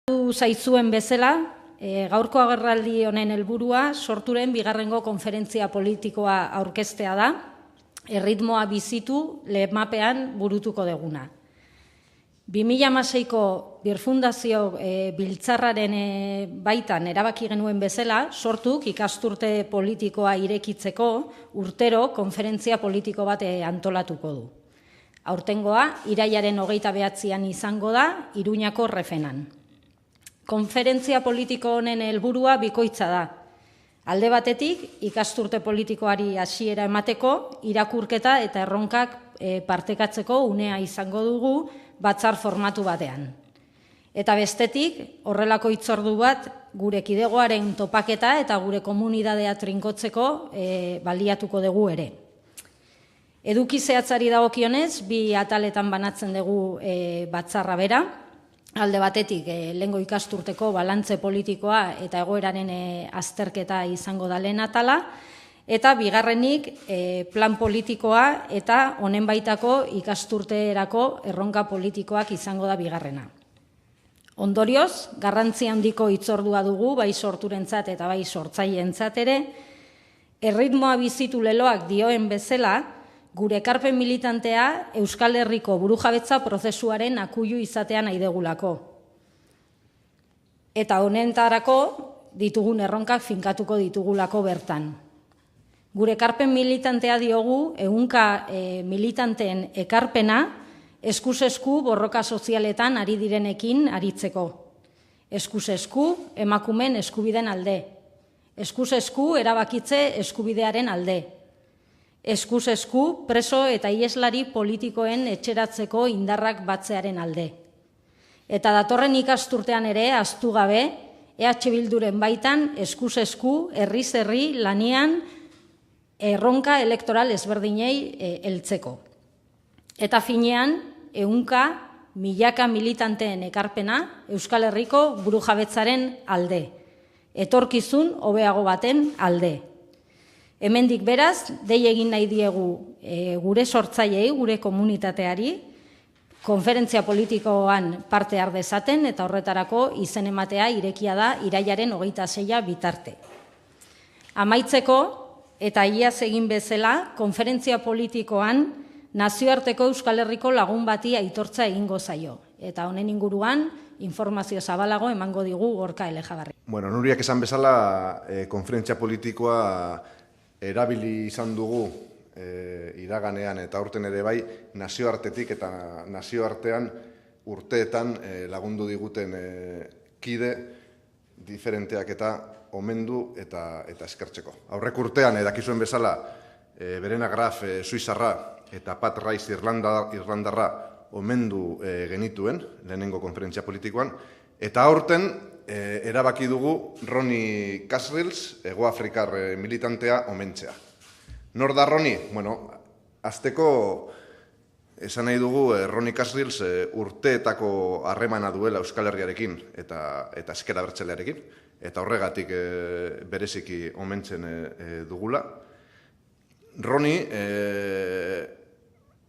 Zaizuen bezala, gaurko agerraldi honen helburua sorturen bigarrengo konferentzia politikoa aurkeztea da, erritmoa bizitu lehemapean burutuko deguna. 2016ko Birfundazio biltzarraren baitan erabaki genuen bezala, sortuk ikasturte politikoa irekitzeko urtero konferentzia politiko bat antolatuko du. Aurtengoa, irailaren 29an izango da, Iruñako Refenan. Konferentzia politiko honen helburua bikoitza da. Alde batetik, ikasturte politikoari hasiera emateko, irakurketa eta erronkak partekatzeko unea izango dugu batzar formatu batean. Eta bestetik, horrelako hitzordu bat gure kidegoaren topaketa eta gure komunidadea trinkotzeko baliatuko dugu ere. Eduki zehatzari dagokionez, bi ataletan banatzen dugu batzarra bera. Alde batetik, lehengo ikasturteko balantze politikoa eta egoeraren azterketa izango da lehen atala, eta bigarrenik plan politikoa eta honen baitako ikasturterako erronka politikoak izango da bigarrena. Ondorioz, garrantzi handiko hitzordua dugu, bai sorturentzat eta bai sortzaileentzat ere, erritmoa bizitu leloak dioen bezala, gure ekarpen militantea Euskal Herriko burujabetza prozesuaren akuilu izatea nahi degulako. Eta honentarako ditugun erronkak finkatuko ditugulako bertan. Gure ekarpen militantea diogu ehunka militanteen ekarpena eskuz esku borroka sozialetan ari direnekin aritzeko. Eskuz esku emakumeen eskubideen alde. Eskuz esku erabakitze eskubidearen alde. Eskuz esku preso eta ieslari politikoen etxeratzeko indarrak batzearen alde. Eta datorren ikasturtean ere, ahaztu gabe, EH Bilduren baitan eskuz esku, herriz herri, lanean, erronka elektoral ezberdinei heltzeko. Eta finean, ehunka milaka militanteen ekarpena Euskal Herriko burujabetzaren alde. Etorkizun hobeago baten alde. Hemendik beraz, dei egin nahi diegu gure sortzaileei, gure komunitateari, konferentzia politikoan parte har dezaten eta horretarako izen ematea irekia da irailaren 26a bitarte. Amaitzeko eta iaz egin bezala, konferentzia politikoan nazioarteko Euskal Herriko lagun bati aitortza egingo zaio. Eta honen inguruan, informazio zabalago emango digu Gorka Elejabarri. Bueno, Nuriak esan bezala, konferentzia politikoa erabili izan dugu iraganean eta aurten ere bai, nazioartetik eta nazioartean urteetan lagundu diguten kide diferenteak eta omendu eta eskertzeko. Aurrek urtean dakizuen bezala, Verena Graf Suizarra eta Pat Rice Irlandarra omendu genituen lehenengo konferentzia politikoan, eta aurten erabaki dugu Ronnie Kasrils, Hegoafrikar militantea, omentzea. Nor da Ronnie? Bueno, azteko esan nahi dugu Ronnie Kasrils urteetako harremana duela Euskal Herriarekin eta ezker abertzalearekin, eta horregatik bereziki omentzen dugula. Ronnie,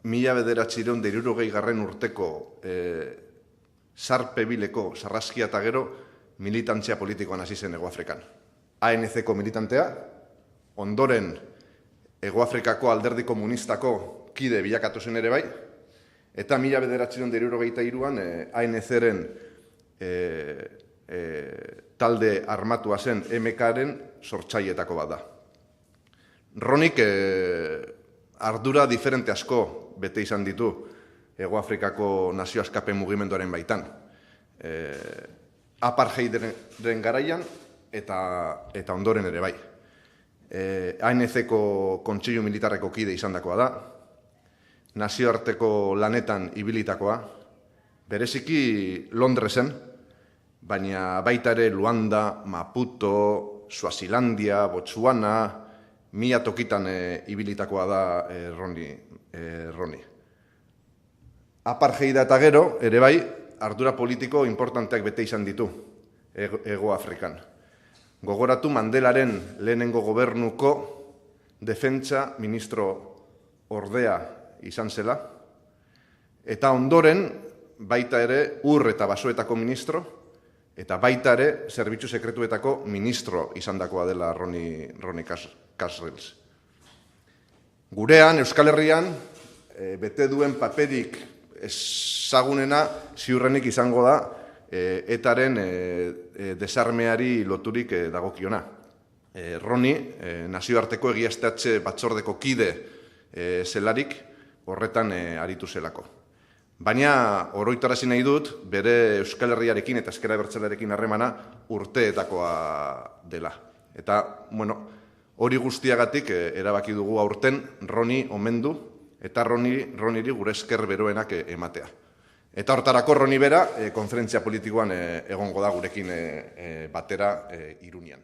1960 urteko Sarpebileko sarraskia eta gero militantzia politikoan hasi zen Hegoafrikan. ANCko militantea, ondoren Hegoafrikako alderdi komunistako kide bilakatu zen ere bai, eta 1963an ANCren talde armatua zen MKren sortzailetako bat da. Ronik ardura diferente asko bete izan ditu Hegoafrikako nazio askapen mugimenduaren baitan. Apartheidren garaian eta ondoren ere bai. ANCko kontseilu militarreko kide izandakoa da, nazioarteko lanetan ibilitakoa, bereziki Londresen, baina baita ere Luanda, Maputo, Suazilandia, Botsuana, 1000 tokitan ibilitakoa da Ronnie. Apartheida eta gero, ere bai, ardura politiko importanteak bete izan ditu Hegoafrikan. Gogoratu Mandelaren lehenengo gobernuko defentsa ministro ordea izan zela, eta ondoren baita ere Ur eta Basoetako ministro, Eta baita ere, zerbitzu sekretuetako ministro izandakoa dela Ronnie Kasrils. Gurean, Euskal Herrian, bete duen paperik ezagunena ziurrenik izango da etaren desarmeari loturik dagokiona. Ronnie, nazioarteko egiaztatze batzordeko kide zelarik horretan aritu zelako. Baina oroitarazi nahi dut bere Euskal Herriarekin eta Ezker Abertzalearekin harremana urteetakoa dela. Eta, hori guztiagatik erabaki dugu aurten Ronnie omendu eta Ronnieri gure esker beroenak ematea. Eta hortarako Ronnie bera konferentzia politikoan egongo da gurekin batera Irunian.